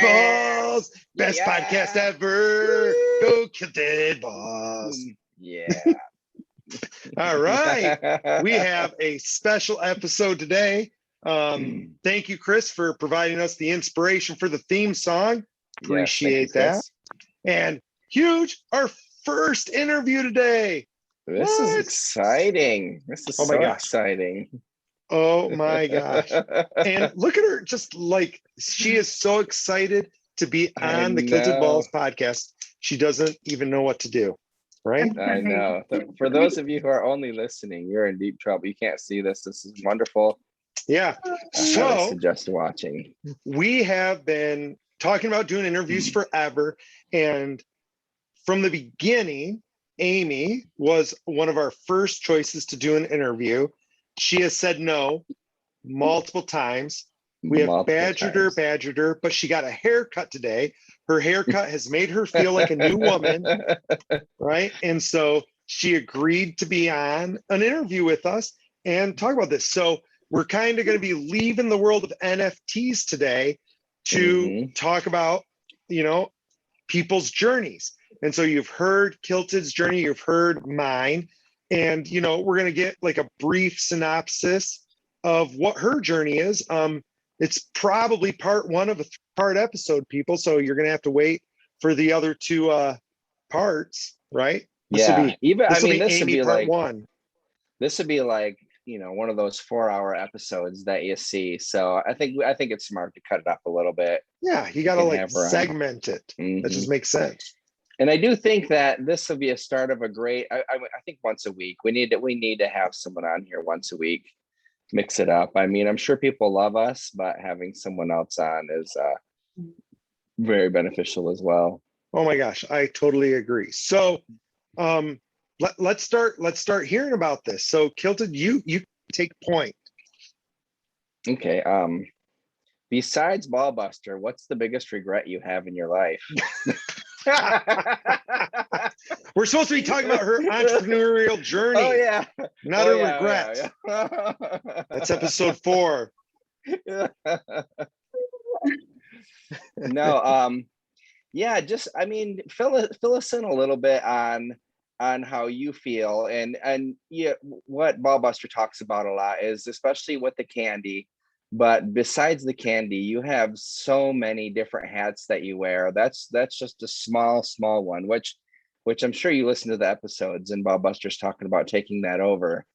Balls, best podcast ever. Woo! Go Kilted Balls. Yeah. All right. We have a special episode today. Thank you, Chris, for providing us the inspiration for the theme song. Appreciate that. And huge, our first interview today. This is exciting. This is so exciting. Oh my gosh. And look at her, just like she is so excited to be on the Kilted Balls podcast. She doesn't even know what to do, right? I know. For those of you who are only listening, you're in deep trouble. You can't see this. This is wonderful. Yeah. So I suggest watching. We have been talking about doing interviews forever. And from the beginning, Aimee was one of our first choices to do an interview. She has said no multiple times. We have badgered her, but she got a haircut today. Her haircut has made her feel like a new woman, right? And so she agreed to be on an interview with us and talk about this. So we're kind of going to be leaving the world of NFTs today to talk about, people's journeys. And so you've heard Kilted's journey, you've heard mine. And, we're going to get like a brief synopsis of what her journey is. It's probably part one of a three-part episode, people. So you're going to have to wait for the other two parts, right? This would be Aimee part like one. This would be like, one of those 4-hour episodes that you see. So I think it's smart to cut it up a little bit. Yeah, you got to like segment it. That just makes sense. And I do think that this will be a start of a great. I think once a week we need to have someone on here once a week, mix it up. I mean, I'm sure people love us, but having someone else on is very beneficial as well. Oh my gosh, I totally agree. So, let's start hearing about this. So, Kilted, you take point. Okay. Besides Ballbuster, what's the biggest regret you have in your life? We're supposed to be talking about her entrepreneurial journey. Oh yeah, not her regrets. Yeah. That's episode 4. No, yeah, just fill us in a little bit on how you feel and yeah, what Ballbuster talks about a lot is especially with the candy. But besides the candy, you have so many different hats that you wear. That's just a small one, which I'm sure you listen to the episodes and Ballbuster's talking about taking that over.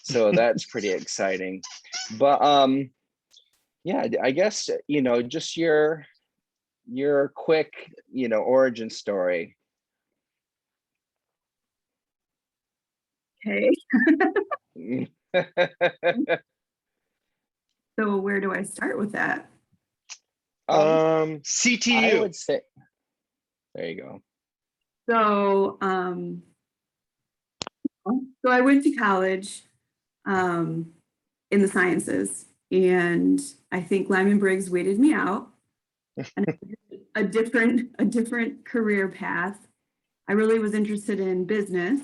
So that's pretty exciting. But yeah, I guess, just your quick, origin story. Okay. So where do I start with that? CTU. I would say, there you go. So, so I went to college in the sciences, and I think Lyman Briggs waited me out. And a different career path. I really was interested in business.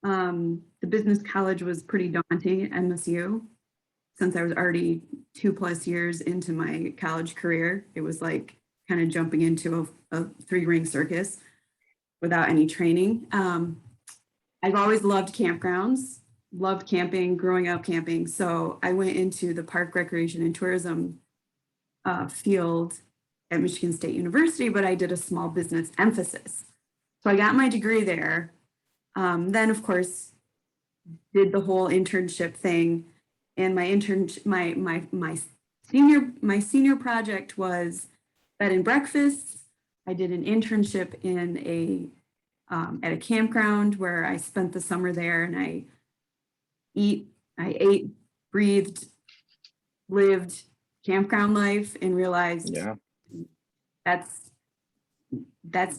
The business college was pretty daunting at MSU. Since I was already 2+ years into my college career, it was like kind of jumping into a 3-ring circus without any training. I've always loved campgrounds, loved camping, growing up camping. So I went into the park recreation and tourism field at Michigan State University, but I did a small business emphasis. So I got my degree there. Then of course, did the whole internship thing. And my senior project was bed and breakfast. I did an internship in at a campground where I spent the summer there, and I ate, breathed, lived campground life, and realized that's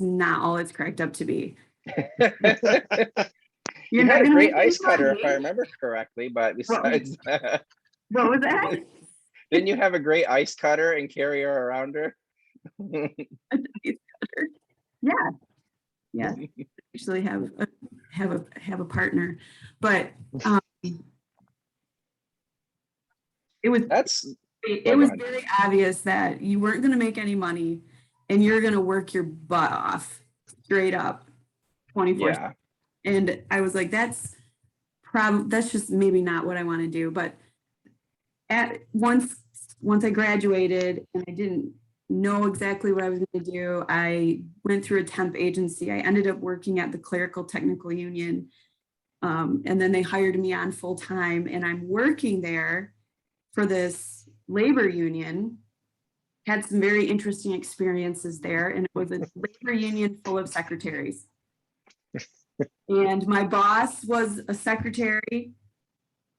not all it's cracked up to be. You had a great ice cutter, if I remember correctly, but besides that. What was that? Didn't you have a great ice cutter and carry her around her? Ice cutter. Yeah. Yeah. Actually have a partner. But That's it oh, was go ahead. very obvious that you weren't going to make any money and you're going to work your butt off straight up 24. Yeah. And I was like, that's just maybe not what I want to do. But once I graduated and I didn't know exactly what I was going to do, I went through a temp agency. I ended up working at the Clerical Technical Union. And then they hired me on full time, and I'm working there for this labor union. Had some very interesting experiences there, and it was a labor union full of secretaries. And my boss was a secretary.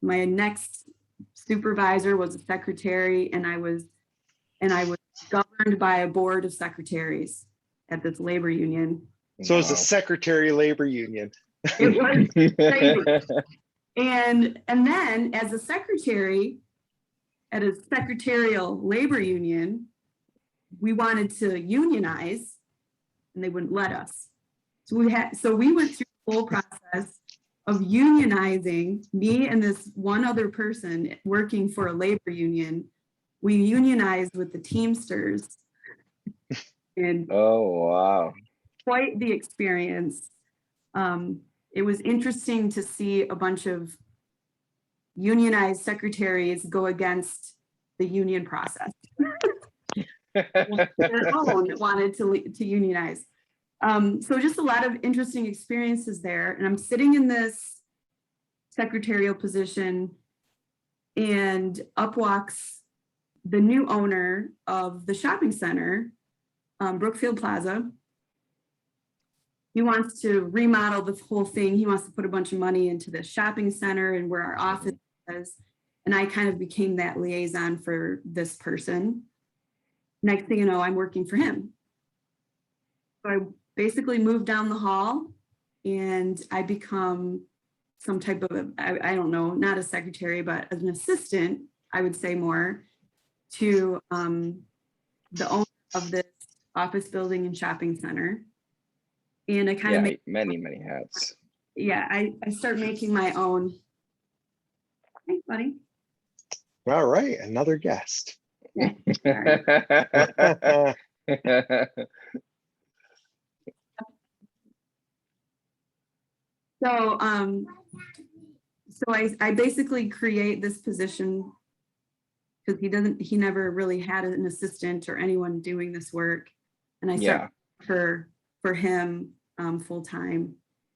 My next supervisor was a secretary, and I was governed by a board of secretaries at this labor union. So it's a secretary labor union. It was crazy. And then as a secretary at a secretarial labor union, we wanted to unionize and they wouldn't let us. So we went through the whole process of unionizing, me and this one other person working for a labor union. We unionized with the Teamsters. And oh, wow. quite the experience. It was interesting to see a bunch of unionized secretaries go against the union process. Their own wanted to unionize. So just a lot of interesting experiences there. And I'm sitting in this secretarial position, and up walks the new owner of the shopping center, Brookfield Plaza. He wants to remodel the whole thing. He wants to put a bunch of money into the shopping center and where our office is. And I kind of became that liaison for this person. Next thing you know, I'm working for him. So I basically moved down the hall and I become some type of, I don't know, not a secretary, but as an assistant, I would say more, to the owner of this office building and shopping center. And I kind of make many hats. Yeah, I start making my own. Thanks, buddy. All right, another guest. Yeah. So I basically create this position because he never really had an assistant or anyone doing this work. And I start for him full time.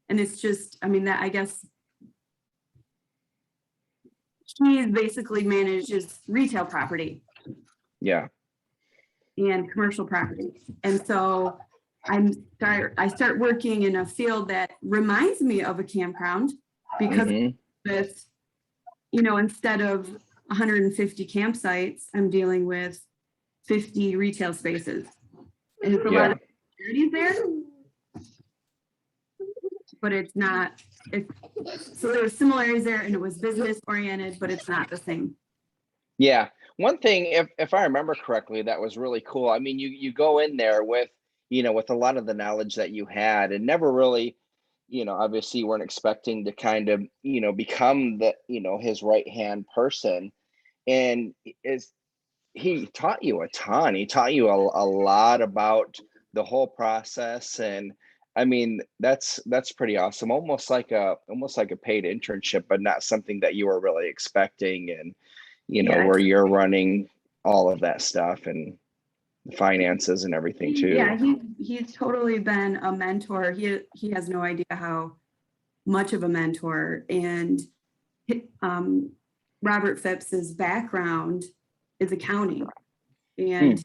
And it's just, I mean, that I guess he basically manages retail property. Yeah. And commercial property. And so I start working in a field that reminds me of a campground because with, instead of 150 campsites, I'm dealing with 50 retail spaces. And it's a lot of securities there. But it's not, so there were similarities there, and it was business oriented, but it's not the same. Yeah. One thing, if I remember correctly, that was really cool. I mean, you go in there with, with a lot of the knowledge that you had and never really, obviously you weren't expecting to kind of, become the, his right-hand person. And he taught you a ton. He taught you a lot about the whole process. And I mean, that's pretty awesome. Almost like a paid internship, but not something that you were really expecting. And, where you're running all of that stuff and finances and everything too. Yeah, he's totally been a mentor. He has no idea how much of a mentor. And Robert Phipps's background is accounting, and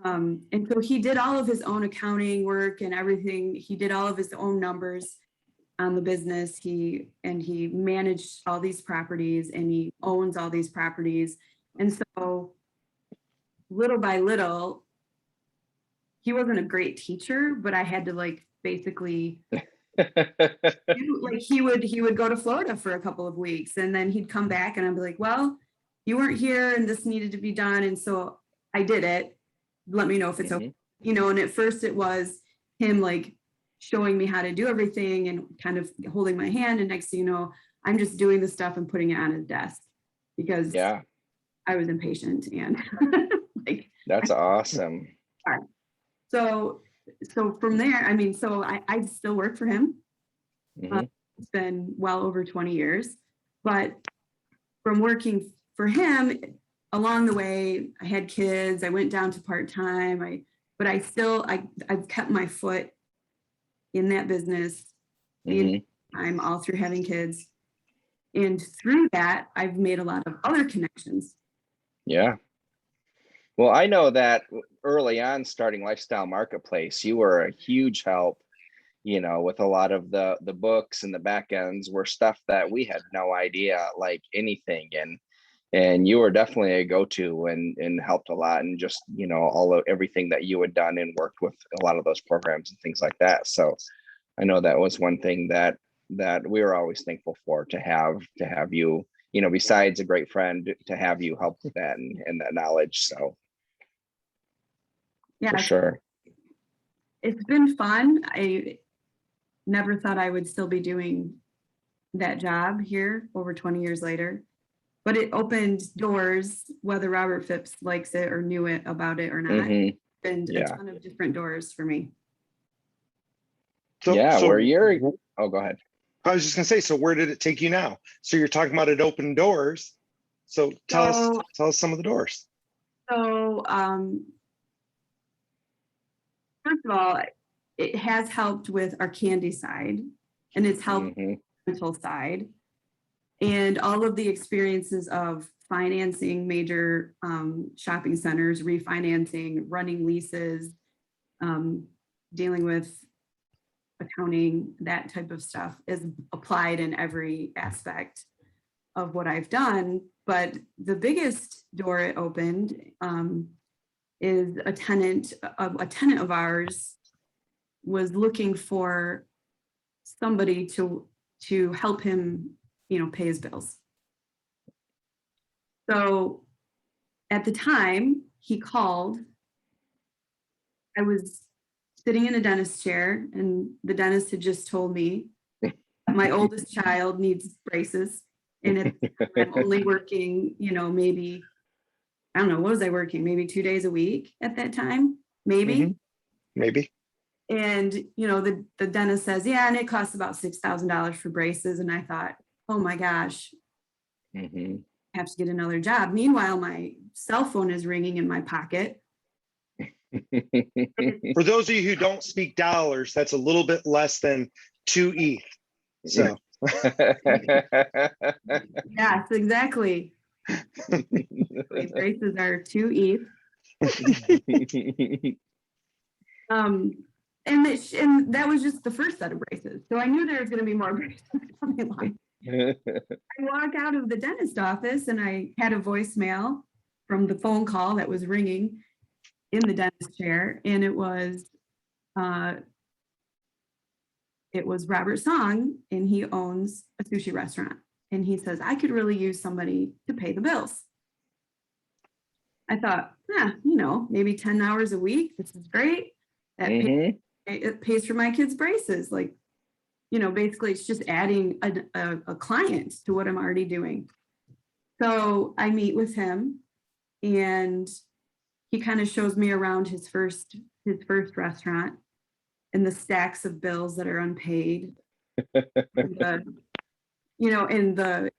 so he did all of his own accounting work and everything. He did all of his own numbers on the business. He managed all these properties and he owns all these properties. And so little by little, he wasn't a great teacher, but I had to basically he would go to Florida for a couple of weeks and then he'd come back and I'd be like, well, you weren't here and this needed to be done. And so I did it. Let me know if it's okay. And at first it was him showing me how to do everything and kind of holding my hand. And next thing you know, I'm just doing the stuff and putting it on his desk. because Yeah, I was impatient and like, that's awesome. so from there, I mean, so I still work for him. Mhm. It's been well over 20 years, but from working for him, along the way, I had kids, I went down to part-time, but I've kept my foot in that business the Mhm. entire time, all through having kids. And through that, I've made a lot of other connections. Yeah. Well, I know that early on starting Lifestyle Marketplace, you were a huge help, with a lot of the books and the back ends were stuff that we had no idea, like anything. And you were definitely a go-to and helped a lot, and just, all of everything that you had done and worked with a lot of those programs and things like that. So I know that was one thing that we were always thankful for, to have you, besides a great friend, to have you help with that and that knowledge. So Yeah, for sure. it's been fun. I never thought I would still be doing that job here over 20 years later, but it opened doors, whether Robert Phipps likes it or knew it about it or not, Mhm. and a Yeah. ton of different doors for me. Yeah, So where you're, oh, go ahead. I was just gonna say, so where did it take you now? So you're talking about it opened doors. So tell us some of the doors. So, first of all, it has helped with our candy side, and it's helped Mhm. rental side, and all of the experiences of financing major shopping centers, refinancing, running leases, dealing with accounting, that type of stuff is applied in every aspect of what I've done. But the biggest door it opened is a tenant of ours was looking for somebody to help him, pay his bills. So at the time he called, I was sitting in a dentist chair, and the dentist had just told me my oldest child needs braces, and I'm only working, maybe, I don't know, what was I working? Maybe 2 days a week at that time, maybe. Mhm. Maybe. And, the dentist says, yeah, and it costs about $6,000 for braces. And I thought, oh my gosh, Mhm. I have to get another job. Meanwhile, my cell phone is ringing in my pocket. For those of you who don't speak dollars, that's a little bit less than 2 ETH. So Yes, exactly. Braces are 2 ETH. And that was just the first set of braces. So I knew there was going to be more braces coming along. I walk out of the dentist office, and I had a voicemail from the phone call that was ringing in the dentist chair, and it was Robert Song, and he owns a sushi restaurant. And he says, I could really use somebody to pay the bills. I thought, maybe 10 hours a week. This is great. That it pays for my kids' braces. Like, basically it's just adding a client to what I'm already doing. So I meet with him, and he kind of shows me around his first restaurant and the stacks of bills that are unpaid. And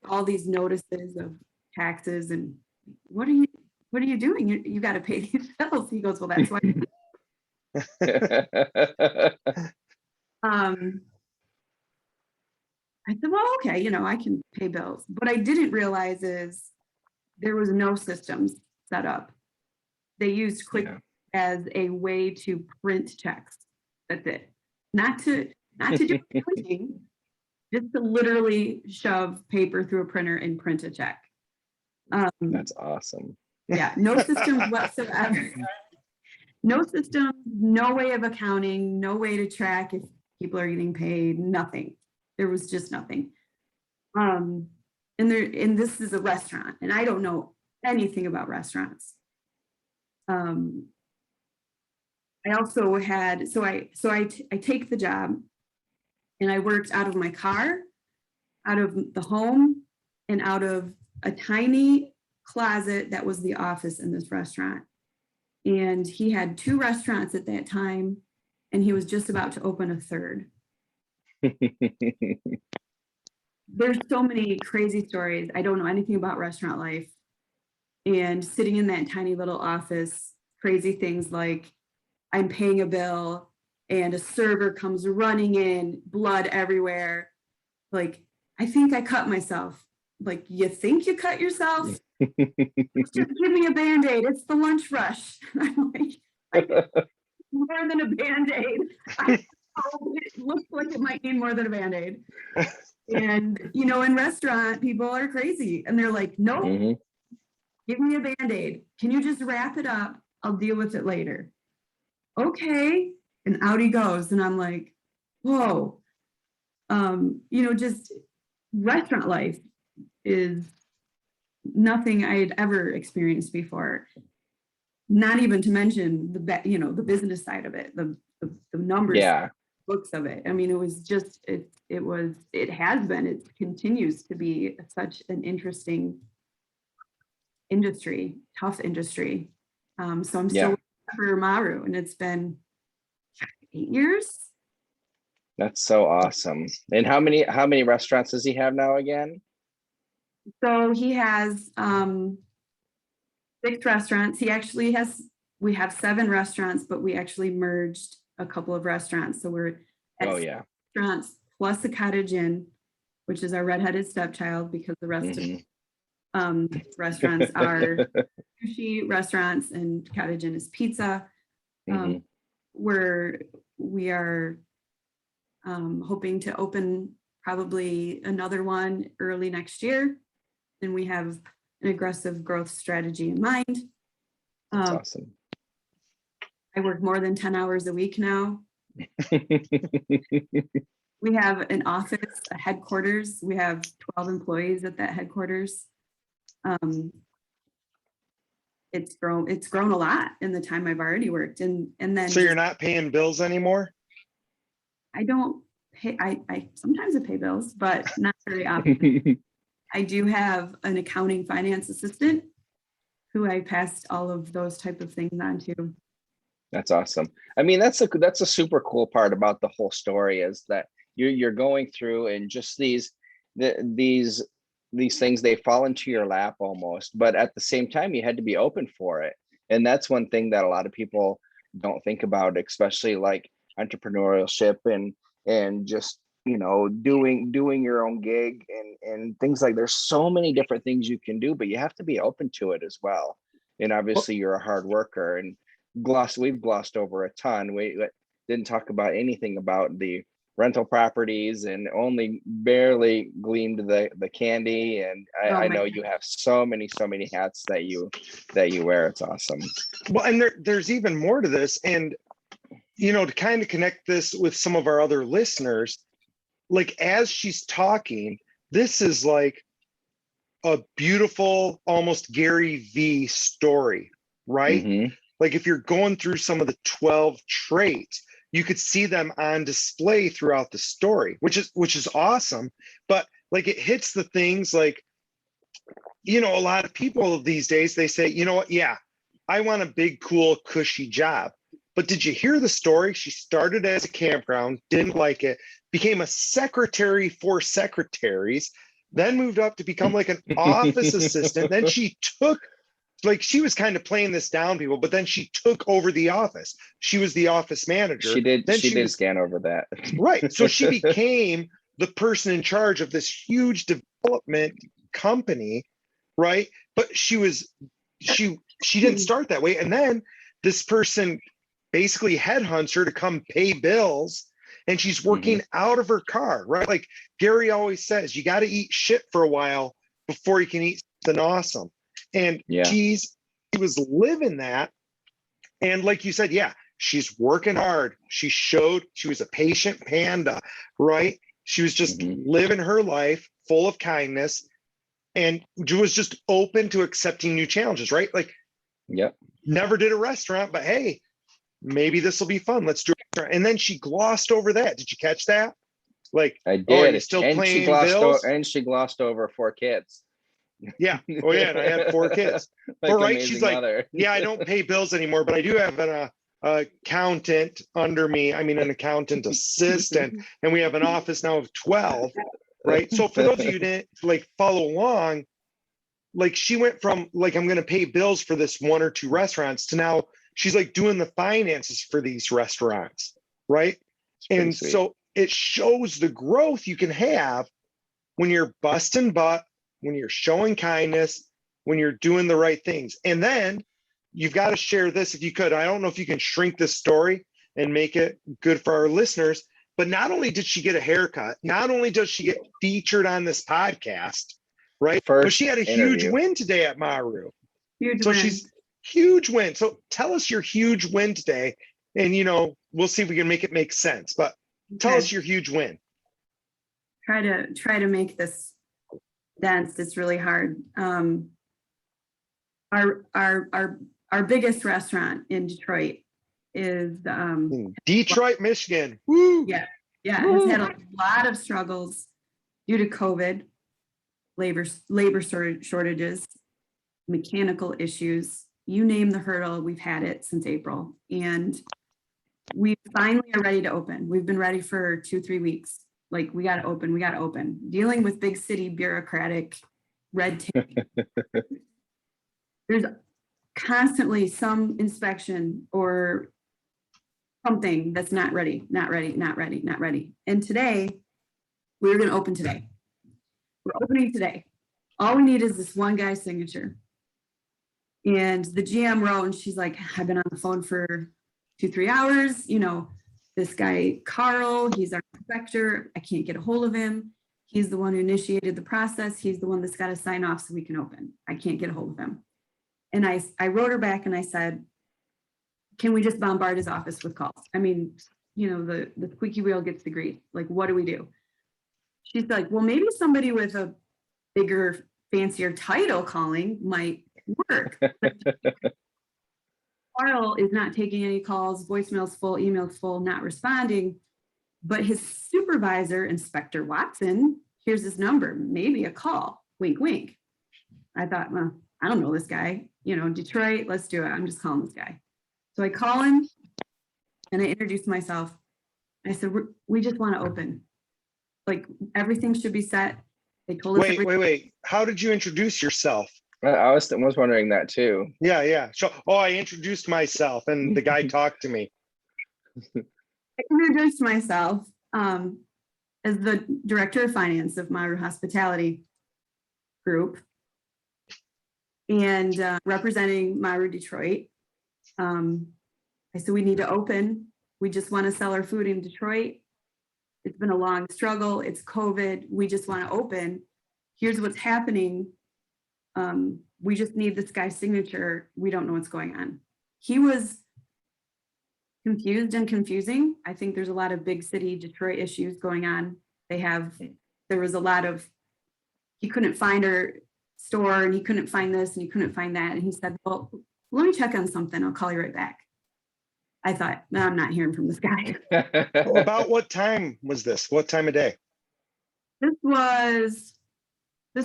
all these notices of taxes, and what are you doing? You got to pay these bills. He goes, well, that's why. I said, well, okay, I can pay bills. What I didn't realize is there was no systems set up. They used Quick as a way to print checks. That's it. Not to do printing, just to literally shove paper through a printer and print a check. That's awesome. Yeah, no systems whatsoever. No system, no way of accounting, no way to track if people are getting paid, nothing. There was just nothing. And this is a restaurant, and I don't know anything about restaurants. I also had, I take the job, and I worked out of my car, out of the home, and out of a tiny closet that was the office in this restaurant. And he had 2 restaurants at that time, and he was just about to open a 3rd. There's so many crazy stories. I don't know anything about restaurant life. And sitting in that tiny little office, crazy things like I'm paying a bill and a server comes running in, blood everywhere. Like, I think I cut myself. Like, you think you cut yourself? Just give me a Band-Aid. It's the lunch rush. I'm like more than a Band-Aid. It looks like it might need more than a Band-Aid. And, you know, in restaurant, people are crazy. And they're like, nope, give me a Band-Aid. Can you just wrap it up? I'll deal with it later. Okay. And out he goes. And I'm like, whoa. You know, just restaurant life is nothing I had ever experienced before. Not even to mention the business side of it, the numbers, books of it. I mean, it was just, it continues to be such an interesting industry, tough industry. So I'm still for Maru, and it's been 8 years. That's so awesome. And how many restaurants does he have now again? So he has 6 restaurants. We have 7 restaurants, but we actually merged a couple of restaurants. So we're at restaurants plus a cottage inn, which is our redheaded stepchild, because the rest of restaurants are sushi restaurants and cottage inn is pizza. We are hoping to open probably another one early next year. And we have an aggressive growth strategy in mind. That's awesome. I work more than 10 hours a week now. We have an office, a headquarters. We have 12 employees at that headquarters. It's grown a lot in the time I've already worked. And then so you're not paying bills anymore? I don't pay, I sometimes I pay bills, but not very often. I do have an accounting finance assistant who I passed all of those type of things on to. That's awesome. I mean, that's a super cool part about the whole story, is that you're going through, and just these things, they fall into your lap almost, but at the same time you had to be open for it. And that's one thing that a lot of people don't think about, especially like entrepreneurship and just, you know, doing your own gig and things like, there's so many different things you can do, but you have to be open to it as well. And obviously you're a hard worker, and we've glossed over a ton. We didn't talk about anything about the rental properties, and only barely gleamed the candy. And I know you have so many hats that you wear. It's awesome. Well, and there's even more to this. And, you know, to kind of connect this with some of our other listeners, like as she's talking, this is like a beautiful, almost Gary V story, right? Like if you're going through some of the 12 traits, you could see them on display throughout the story, which is awesome. But like it hits the things like, you know, a lot of people these days, they say, you know what? Yeah, I want a big, cool, cushy job. But did you hear the story? She started as a campground, didn't like it, became a secretary for secretaries, then moved up to become like an office assistant. Then she took, like, she was kind of playing this down, people, but then she took over the office. She was the office manager. She did scan over that. Right. So she became the person in charge of this huge development company, right? But she didn't start that way. And then this person basically headhunts her to come pay bills, and she's working out of her car, right? Like Gary always says, you got to eat shit for a while before you can eat something awesome. And she was living that. And like you said, yeah, she's working hard. She showed she was a patient panda, right? She was just living her life full of kindness, and was just open to accepting new challenges, right? Like, never did a restaurant, but hey, maybe this will be fun. Let's do it. And then she glossed over that. Did you catch that? Like, I did. Oh, are you still paying bills? And she glossed over 4 kids. Yeah. Oh yeah. And I had 4 kids. Like All right. amazing She's like, mother. yeah, I don't pay bills anymore, but I do have an accountant under me. I mean, an accountant assistant, and we have an office now of 12. Right. So for those of you who didn't like follow along, like she went from like, I'm going to pay bills for this 1 or 2 restaurants to now she's like doing the finances for these restaurants. Right. Pretty And sweet. so it shows the growth you can have when you're busting butt, when you're showing kindness, when you're doing the right things. And then you've got to share this if you could. I don't know if you can shrink this story and make it good for our listeners, but not only did she get a haircut, not only does she get featured on this podcast, right? But she had a huge interview. win today at Maru. Huge So win. she's huge win. So tell us your huge win today. And, you know, we'll see if we can make it make sense, but tell Okay. us your huge win. Try to make this dense. It's really hard. Our biggest restaurant in Detroit is In Detroit, Michigan. Woo! yeah has had a lot of struggles due to COVID, labor shortages, mechanical issues. You name the hurdle, we've had it since April, and we finally are ready to open. We've been ready for 2-3 weeks. Like, we got to open. Dealing with big city bureaucratic red tape. There's constantly some inspection or something that's not ready. And today, we're going to open today. We're opening today. All we need is this one guy's signature. And the GM wrote, and she's like, I've been on the phone for 2-3 hours. You know, this guy, Carl, he's our inspector. I can't get a hold of him. He's the one who initiated the process. He's the one that's got to sign off so we can open. I can't get a hold of him. And I wrote her back and I said, can we just bombard his office with calls? I mean, you know, the squeaky wheel gets the grease. Like, what do we do? She's like, well, maybe somebody with a bigger, fancier title calling might work. Carl is not taking any calls, voicemail's full, email's full, not responding. But his supervisor, Inspector Watson, here's his number, maybe a call, wink, wink. I thought, well, I don't know this guy, you know, Detroit, let's do it. I'm just calling this guy. So I call him and I introduce myself. I said, we just want to open. Like, everything should be set. They told us. Wait. How did you introduce yourself? I was wondering that too. Yeah. So, I introduced myself and the guy talked to me. I introduced myself as the director of finance of Maru Hospitality Group and representing Maru Detroit. I said, we need to open. We just want to sell our food in Detroit. It's been a long struggle. It's COVID. We just want to open. Here's what's happening. We just need this guy's signature. We don't know what's going on. He was confused and confusing. I think there's a lot of big city Detroit issues going on. There was a lot of, he couldn't find our store and he couldn't find this and he couldn't find that. And he said, well, let me check on something. I'll call you right back. I thought, no, I'm not hearing from this guy. About what time was this? What time of day? This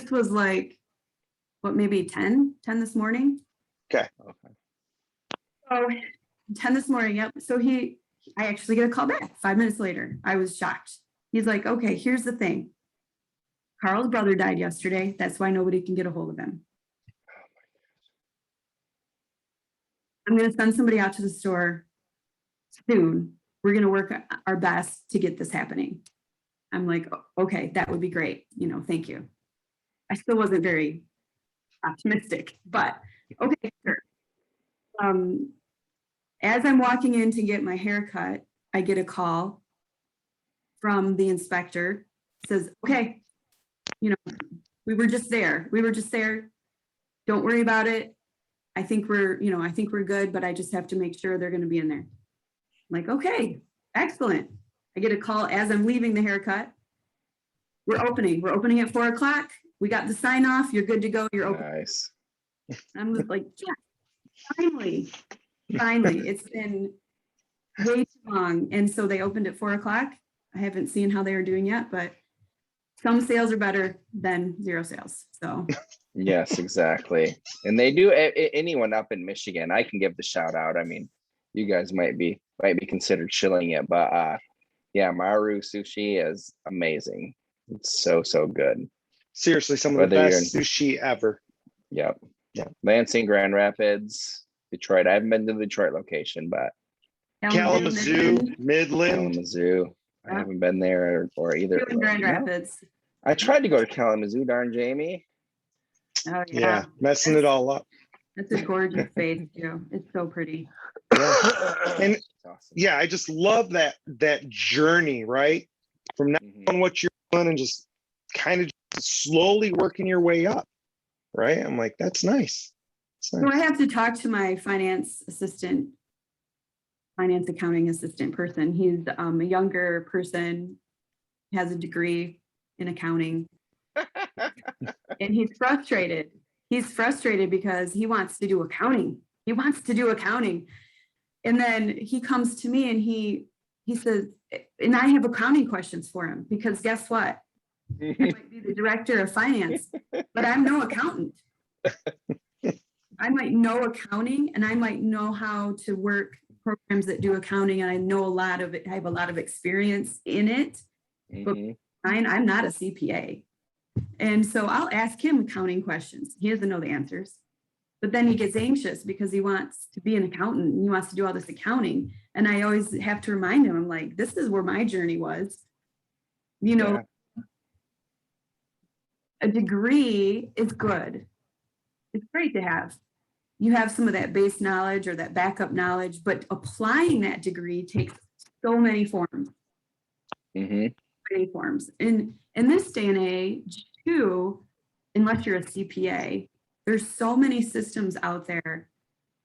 was like, what, maybe 10 this morning? Okay. So 10 this morning, yep. So I actually get a call back 5 minutes later. I was shocked. He's like, okay, here's the thing. Carl's brother died yesterday. That's why nobody can get a hold of him. I'm going to send somebody out to the store soon. We're going to work our best to get this happening. I'm like, okay, that would be great. You know, thank you. I still wasn't very optimistic, but okay, sure. As I'm walking in to get my hair cut, I get a call from the inspector. Says, okay, you know, we were just there. Don't worry about it. I think we're good, but I just have to make sure they're going to be in there. I'm like, okay, excellent. I get a call as I'm leaving the haircut. We're opening at 4 o'clock. We got the sign off. You're good to go. You're open. Nice. I'm like, yeah, finally. It's been way too long. And so they opened at 4 o'clock. I haven't seen how they are doing yet, but some sales are better than 0 sales. So Yes, exactly. And they do anyone up in Michigan, I can give the shout out. I mean, you guys might be considered shilling it, but yeah, Maru sushi is amazing. It's so good. Seriously, some of the Whether you're in, best sushi ever. yep. Yeah. Lansing, Grand Rapids, Detroit. I haven't been to the Detroit location, but Kalamazoo, Midland. Kalamazoo. I Yeah. haven't been there or either. Two in Grand No. Rapids. I tried to go to Kalamazoo, darn Jamie. Oh Yeah, yeah. messing it all up. That's a gorgeous space too. It's so pretty. Yeah. And It's awesome. yeah, I just love that journey, right? From now Mhm. on what you're doing and just kind of slowly working your way up, right? I'm like, that's nice. It's So I nice. have to talk to my finance accounting assistant person. He's a younger person, has a degree in accounting, and he's frustrated. He's frustrated because he wants to do accounting. He wants to do accounting. And then he comes to me and he says, and I have accounting questions for him because guess what? I might be the director of finance, but I'm no accountant. I might know accounting and I might know how to work programs that do accounting, and I know a lot of it. I have a lot of experience in it, but Mhm. I'm not a CPA. And so I'll ask him accounting questions. He doesn't know the answers, but then he gets anxious because he wants to be an accountant and he wants to do all this accounting. And I always have to remind him, I'm like, this is where my journey was. You know, Yeah. a degree is good. It's great to have. You have some of that base knowledge or that backup knowledge, but applying that degree takes so many forms. Mhm. Many forms. And in this day and age, too, unless you're a CPA, there's so many systems out there,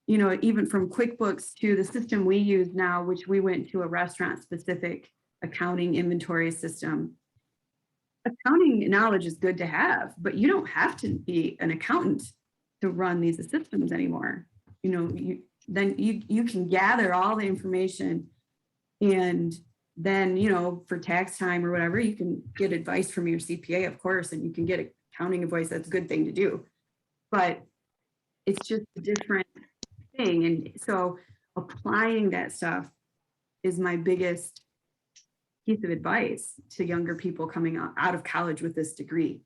you know, even from QuickBooks to the system we use now, which we went to a restaurant specific accounting inventory system. Accounting knowledge is good to have, but you don't have to be an accountant to run these systems anymore. You know, you can gather all the information, and then, you know, for tax time or whatever, you can get advice from your CPA, of course, and you can get accounting advice. That's a good thing to do, but it's just a different thing. And so applying that stuff is my biggest piece of advice to younger people coming out of college with this degree.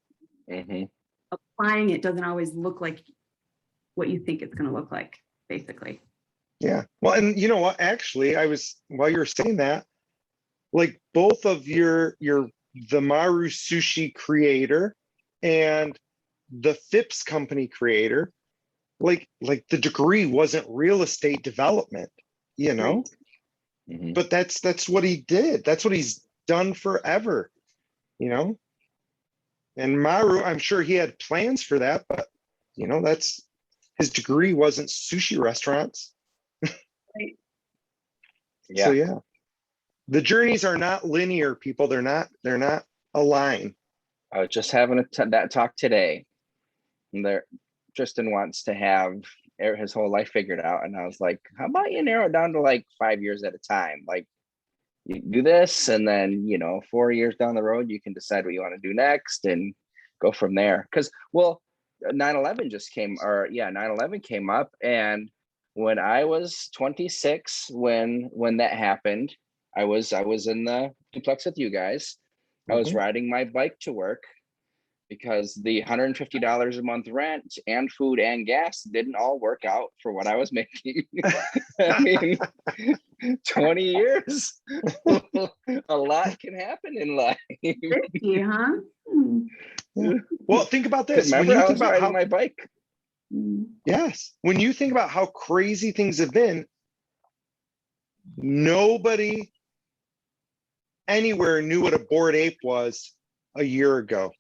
Mhm. Applying it doesn't always look like what you think it's going to look like, basically. Yeah. Well, and you know what? Actually, while you were saying that, like both of the Maru sushi creator and the Phipps company creator, like the degree wasn't real estate development, you know, Mhm. but that's what he did. That's what he's done forever, you know. And Maru, I'm sure he had plans for that, but you know, that's his degree wasn't sushi restaurants. Right. Yeah. So yeah, the journeys are not linear, people. They're not aligned. I was just having that talk today. And there, Tristan wants to have his whole life figured out, and I was like, "How about you narrow it down to like 5 years at a time? Like, you do this, and then 4 years down the road, you can decide what you want to do next, and go from there." Because 9/11 just came, or yeah, 9/11 came up, and when I was 26, when that happened, I was in the duplex with you guys. I was Mhm. riding my bike to work because the $150 a month rent and food and gas didn't all work out for what I was making. I mean, 20 years, a lot can happen in life. Risky, huh? Well, think about Because this. When remember, you I think was about riding how my bike. yes, when you think about how crazy things have been, nobody anywhere knew what a bored ape was a year ago.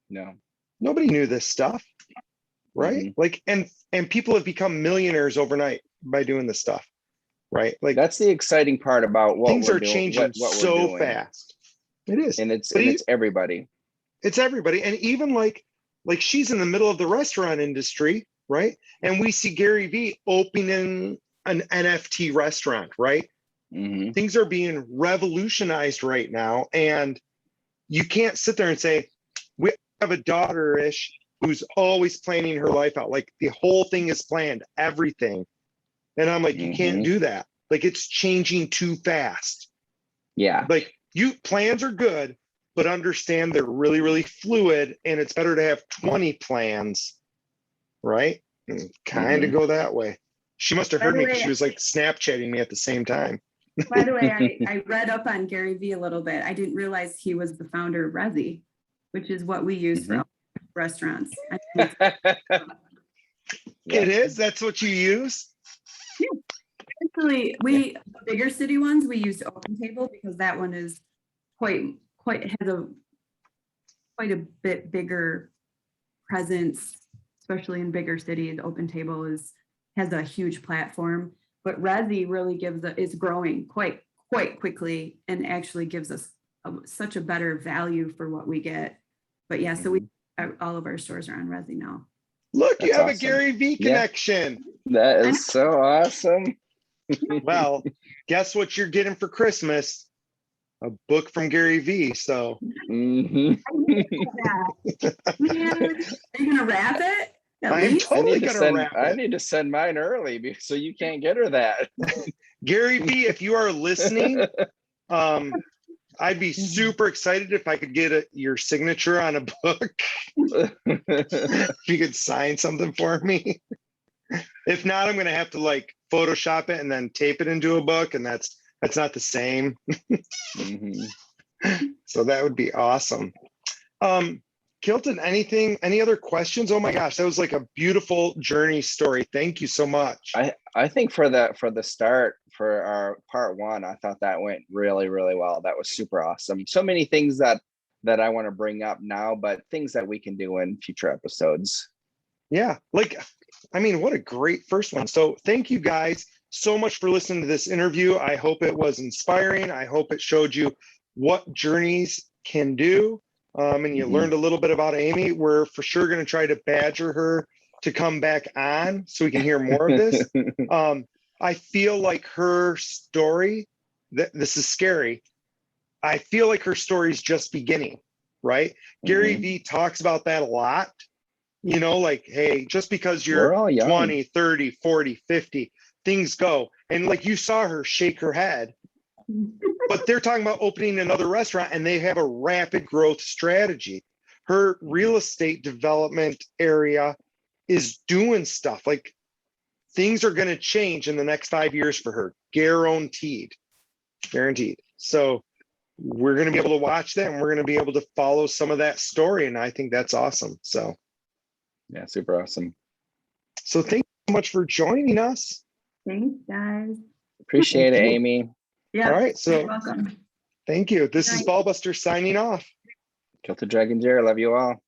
No. Nobody knew this stuff, right? Mhm. Like, and people have become millionaires overnight by doing this stuff, right? Like, That's the exciting part about what things we're are doing, changing what we're so doing. fast. It is, And it's but everybody. it's everybody, and even like she's in the middle of the restaurant industry, right? And we see Gary Vee opening an NFT restaurant, right? Mhm. Things are being revolutionized right now, and you can't sit there and say have a daughter-ish who's always planning her life out. Like the whole thing is planned, everything. And I'm like, you can't do that. Like it's changing too fast. Yeah. Like plans are good, but understand they're really, really fluid, and it's better to have 20 plans, right? And kind of go that way. She must have heard me because she was like Snapchatting me at the same time. By the way, I read up on Gary Vee a little bit. I didn't realize he was the founder of Resi, which is what we use for restaurants. It is? That's what you use? Yeah. Actually, bigger city ones, we use Open Table because that one is quite a bit bigger presence, especially in bigger cities. Open Table has a huge platform, but Resi really is growing quite quickly and actually gives us such a better value for what we get. But yeah, so all of our stores are on Resi now. Look, That's you have awesome. a Gary Vee connection. That is so awesome. Well, guess what you're getting for Christmas? A book from Gary Vee. So Man, are you gonna wrap it? I'm totally gonna wrap it. I need to send mine early so you can't get her that. Gary Vee, if you are listening, I'd be super excited if I could get your signature on a book. If you could sign something for me. If not, I'm gonna have to like Photoshop it and then tape it into a book, and that's not the same. So that would be awesome. Kilton, any other questions? Oh my gosh, that was like a beautiful journey story. Thank you so much. I think for the start, for our part one, I thought that went really, really well. That was super awesome. So many things that I want to bring up now, but things that we can do in future episodes. Yeah, what a great first one. So thank you guys so much for listening to this interview. I hope it was inspiring. I hope it showed you what journeys can do. And you learned a little bit about Aimee. We're for sure going to try to badger her to come back on so we can hear more of this. I feel like her story, this is scary. I feel like her story is just beginning, right? Gary Vee talks about that a lot. Like, hey, just because you're 20, 30, 40, 50, things go. And like you saw her shake her head. But they're talking about opening another restaurant and they have a rapid growth strategy. Her real estate development area is doing stuff. Like things are going to change in the next 5 years for her. Guaranteed. So we're going to be able to watch that and we're going to be able to follow some of that story. And I think that's awesome. So yeah, super awesome. So thank you so much for joining us. Thanks, guys. Appreciate it, Aimee. Yeah. All right. So welcome. Thank you. This is Ballbuster signing off. Kill the Dragon Jerry. Love you all.